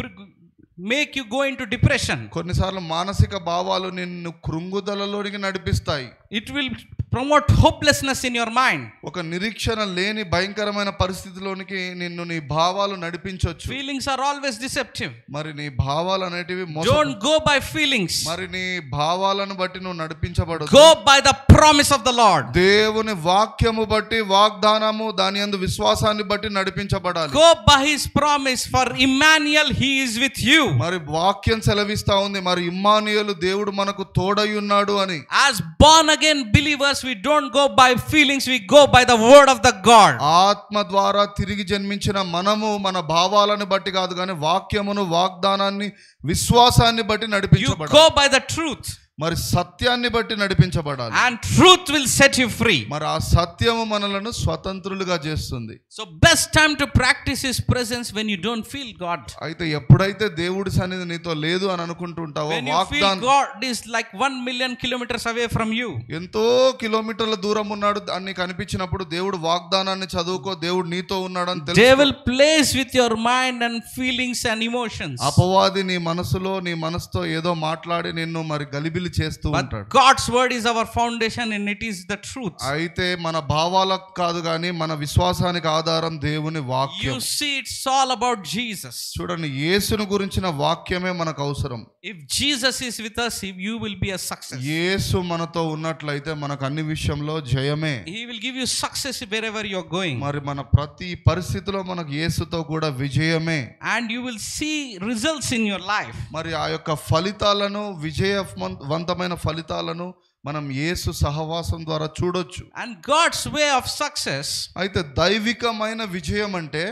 make you go into depression. కొన్నిసార్లు మానసిక భావాలు నిన్ను కృంగుదలలోనికి నడిపిస్తాయి. It will promote hopelessness in your mind. ఒక నిరీక్షణ లేని భయంకరమైన పరిస్థితిలోనికి నిన్ను నీ భావాలు నడిపించవచ్చు. Feelings are always deceptive. మరి నీ భావాలు అనేటివి Don't go by feelings. మరి నీ భావాలను బట్టి నువ్వు నడిపించబడదు. Go by the promise of the Lord. దేవుని వాక్యము బట్టి, వాగ్దానము, దాని యందు విశ్వాసాన్ని బట్టి నడిపించబడాలి. Go by his promise, for Emmanuel, he is with you. మరి వాక్యం సెలవిస్తా ఉంది, మరి ఇమ్మానుయేలు, దేవుడు మనకు తోడై ఉన్నాడు అని. As born again believers, we don't go by feelings, we go by the word of the God. ఆత్మ ద్వారా తిరిగి జన్మించిన మనము మన భావాలను బట్టి కాదు కానీ వాక్యమును, వాగ్దానాన్ని, విశ్వాసాన్ని బట్టి నడిపించబడాలి. You go by the truth. మరి సత్యాన్ని బట్టి నడిపించబడాలి. And truth will set you free. మరి ఆ సత్యము మనలను స్వతంత్రులుగా చేస్తుంది. So best time to practice his presence when you don't feel God. అయితే ఎప్పుడైతే దేవుడి సన్నిధి నీతో లేదు అని అనుకుంటుంటావో, When you feel God is like 1 million kilometers away from you. ఎంతో కిలోమీటర్ల దూరం ఉన్నాడు అని నీకు అనిపించినప్పుడు దేవుడు వాగ్దానాన్ని చదువుకో, దేవుడు నీతో ఉన్నాడని తెలుసు. Devil plays with your mind and feelings and emotions. అపవాది నీ మనసులో, నీ మనసుతో ఏదో మాట్లాడి నిన్ను మరి గలిబిలి చేస్తూ ఉంటాడు. God's word is our foundation and it is the truth. అయితే మన భావాలకు కాదు కానీ మన విశ్వాసానికి ఆధారం దేవుని వాక్యం. You see, it's all about Jesus. చూడండి, యేసును గురించిన వాక్యమే మనకు అవసరం. If Jesus is with us, you will be a success. యేసు మనతో ఉన్నట్లయితే మనకు అన్ని విషయంలో జయమే. He will give you success wherever you are going. మరి మన ప్రతి పరిస్థితిలో మనకు యేసుతో కూడా విజయమే. And you will see results in your life. మరి ఆ యొక్క ఫలితాలను, విజయవంతమైన ఫలితాలను మనం యేసు సహవాసం ద్వారా చూడొచ్చు. And God's way of success అయితే దైవికమైన విజయం అంటే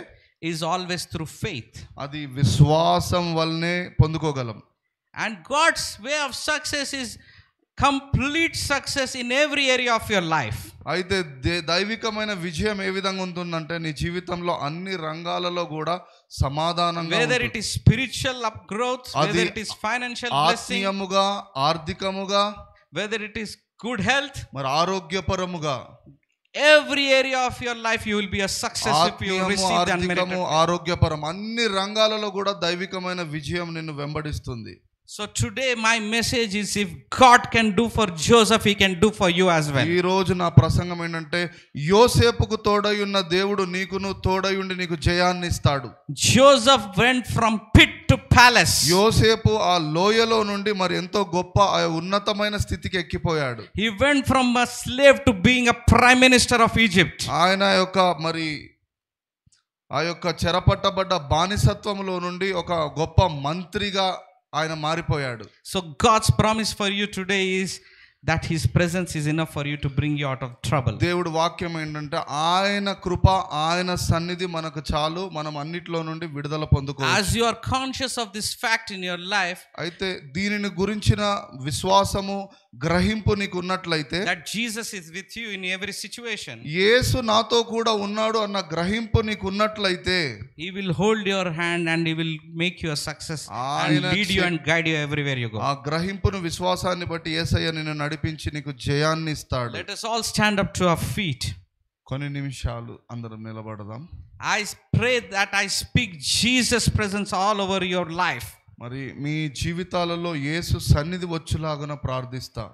is always through faith. అది విశ్వాసం వల్లనే పొందుకోగలం. And God's way of success is complete success in every area of your life. అయితే దైవికమైన విజయం ఏ విధంగా ఉంటుందంటే నీ జీవితంలో అన్ని రంగాలలో కూడా సమాధానంగా, whether it is spiritual growth, whether it is financial blessing, ఆత్మీయముగా, ఆర్థికముగా, whether it is good health, మరి ఆరోగ్యపరముగా, every area of your life you will be a success if you receive the unmerited. ఆరోగ్యపరం అన్ని రంగాలలో కూడా దైవికమైన విజయం నిన్ను వెంబడిస్తుంది. So today my message is, if God can do for Joseph, he can do for you as well. ఈ రోజు నా ప్రసంగం ఏంటంటే యోసేపుకు తోడై ఉన్న దేవుడు నీకును తోడై ఉండి నీకు జయాన్ని ఇస్తాడు. Joseph went from pit to palace. యోసేపు ఆ లోయలో నుండి మరి ఎంతో గొప్ప ఉన్నతమైన స్థితికి ఎక్కిపోయాడు. He went from a slave to being a prime minister of Egypt. ఆయన యొక్క మరి ఆ యొక్క చెరపట్టబడ్డ బానిసత్వంలో నుండి ఒక గొప్ప మంత్రిగా ఆయన మారిపోయాడు. So God's promise for you today is that his presence is enough for you to bring you out of trouble. దేవుడి వాక్యం ఏంటంటే ఆయన కృప, ఆయన సన్నిధి మనకు చాలు, మనం అన్నిట్లో నుండి విడుదల పొందుకోవచ్చు. As you are conscious of this fact in your life, అయితే దీనిని గురించిన విశ్వాసము, గ్రహింపు నీకు ఉన్నట్లయితే, that Jesus is with you in every situation, యేసు నాతో కూడా ఉన్నాడు అన్న గ్రహింపు నీకు ఉన్నట్లయితే, he will hold your hand and he will make you a success and lead you and guide you everywhere you go. ఆ గ్రహింపును, విశ్వాసాన్ని బట్టి యేసయ్య నిన్ను నడిపించి నీకు జయాన్ని ఇస్తాడు. Let us all stand up to our feet. కొన్ని నిమిషాలు అందరం నిలబడదాం. I pray that I speak Jesus presence all over your life. మరి మీ జీవితాలలో యేసు సన్నిధి వచ్చులాగున ప్రార్థిస్తా.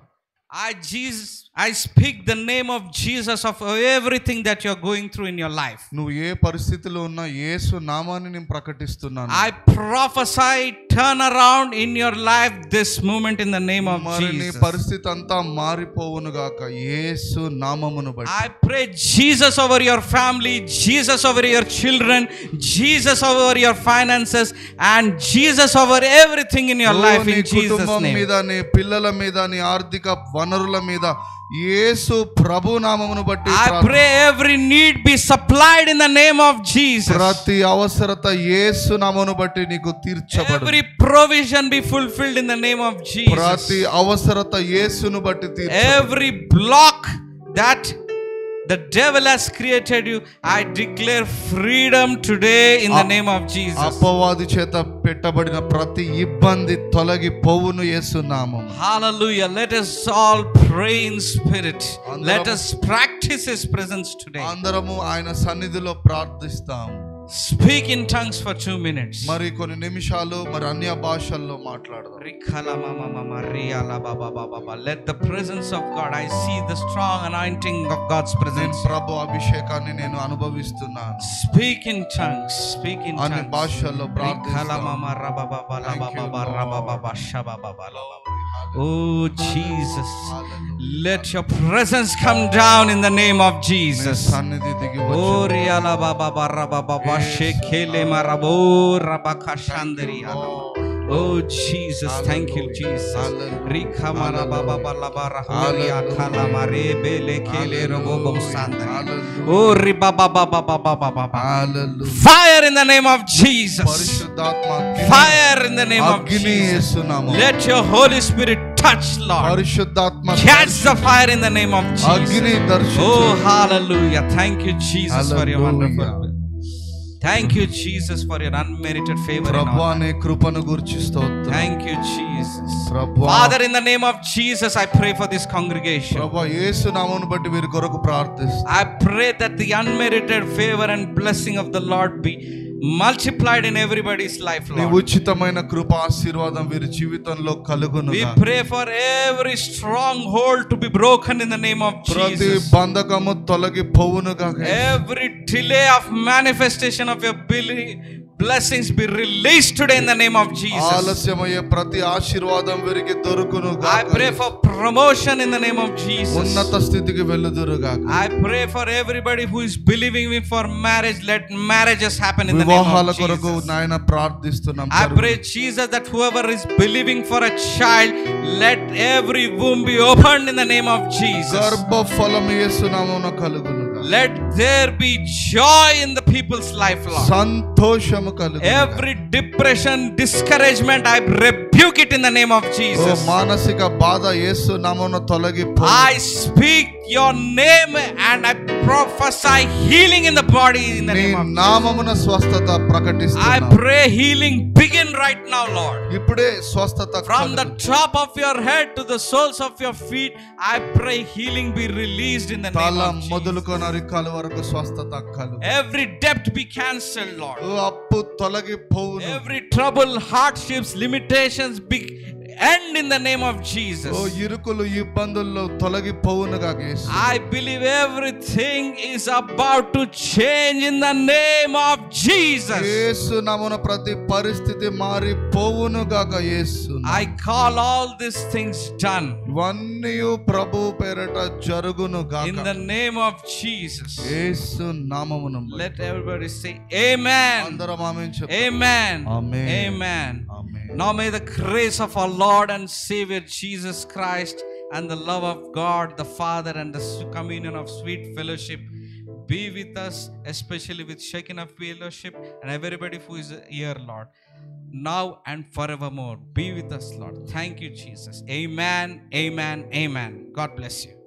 I speak the name of Jesus of everything that you are going through in your life. నువ్వు ఏ పరిస్థితిలో ఉన్నా యేసు నామాన్ని నేను ప్రకటిస్తున్నాను. I prophesy turn around in your life this moment in the name of Jesus. నీ పరిస్థితి అంతా మారిపోవును గాక యేసు నామమును బట్టి. I pray Jesus over your family, Jesus over your children, Jesus over your finances and Jesus over everything in your life in Jesus name. నీ కుటుంబం మీద, నీ పిల్లల మీద, నీ ఆర్థిక వనరుల మీద యేసు ప్రభు నామమును బట్టి. I pray every need be supplied in the name of Jesus. ప్రతి అవసరత యేసు నామమును బట్టి నీకు తీర్చబడు. Every provision be fulfilled in the name of Jesus. ప్రతి అవసరత యేసును బట్టి తీర్చబడు. Every block that the devil has created you, I declare freedom today in the name of Jesus. అపవాది చేత పెట్టబడిన ప్రతి ఇబ్బంది తొలగిపోవును యేసు నామమున. Hallelujah. Let us all pray in spirit. Let us practice his presence today. అందరము ఆయన సన్నిధిలో ప్రార్థిస్తాం. Speak in tongues for 2 minutes. మరి కొన్ని నిమిషాలు మరి అన్య భాషల్లో మాట్లాడదాం. Let the presence of God, I see the strong anointing of God's presence. ప్రభు అభిషేకాన్ని నేను అనుభవిస్తున్నాను. Speak in tongues. Speak in అన్య tongues. భాషల్లో ప్రార్థిస్తాం. Oh Jesus, let your presence come down in the name of Jesus. సన్నిధి దిగి Oh వచ్చు. riala baba barra baba shekele marabo rabakashandri. Oh Jesus, thank you Jesus. Rika mara baba bala bara horia kala mare bele kele robo sandri. Oh riba baba baba baba baba. Fire in the name of Jesus. పరిశుద్ధాత్మ Fire in the name of అగ్ని Jesus. యేసు నామమున. Let your Holy Spirit touch, Lord. పరిశుద్ధాత్మ Catch the fire in the name of అగ్ని Jesus. దర్శించు. Oh hallelujah. Thank you Jesus for your Hallelujah. wonderful. Thank you Jesus for your unmerited favor in ప్రభువా our life. నీ కృపను గురించి స్తోత్రం. Thank you Jesus. ప్రభువా, Father, in the name of Jesus, I pray for this congregation. ప్రభువా యేసు నామమును బట్టి వీరి కొరకు ప్రార్థిస్తాం. I pray that the unmerited favor and blessing of the Lord be multiplied in everybody's life, నీ Lord. ఉచితమైన కృప ఆశీర్వాదం వీరి జీవితంలో కలుగును. We pray for every stronghold to be broken in the name of ప్రతి Jesus. బంధకము తొలగిపోవును గాక. Every delay of manifestation of your blessings be released today in the name of Jesus. ఆలస్యమయ్యే ప్రతి ఆశీర్వాదం వీరికి దొరుకును I గాక. pray for promotion in the name of Jesus. ఉన్నత స్థితికి వెళ్ళుదురు గాక. I pray for everybody who is believing me for marriage, let marriages happen in the name వివాహాల of కొరకు Jesus. నాయన ప్రార్థిస్తున్నాం. I pray Jesus that whoever is believing for a child, let every womb be opened in the name of Jesus. గర్భఫలం యేసు నామమున కలుగును గాక. Let there be joy in the people's life, Lord. సంతోషము సమాధానము కలుగు. Every depression, discouragement, I rebuke it in the name of Jesus. మానసిక బాధ యేసు నామమున తొలగిపో. I speak your name and I prophesy healing in the body in the name of Jesus. నామమున స్వస్థత ప్రకటిస్తున్నా. I pray healing begin right now, Lord. ఇప్పుడే స్వస్థత From the top of your head to the soles of your feet, I pray healing be released in the name తల of Jesus. మొదలుకొని అరికాల వరకు స్వస్థత కలుగు. Every debt be cancelled, Lord. అప్పు తొలగిపోవును. Every trouble, hardships, limitations be end in the name of Jesus. ఇరుకులు ఇబ్బందుల్లో తొలగిపోవునుగా యేసు. I believe everything is about to change in the name of Jesus. యేసు నామమున ప్రతి పరిస్థితి మారిపోవునుగా యేసు. I call all these things done ఇవన్నీ ప్రభు పేరట జరుగునుగా in the name of Jesus. యేసు నామమున. Let everybody say amen. అందరం ఆమేన్ చెప్పు. Amen. Amen. Amen. Amen. Now may the grace of our Lord and Savior Jesus Christ and the love of God the Father and the communion of sweet fellowship be with us, especially with Shekinah fellowship and everybody who is here, Lord, now and forevermore. Be with us, Lord. Thank you, Jesus. Amen. Amen. Amen. God bless you.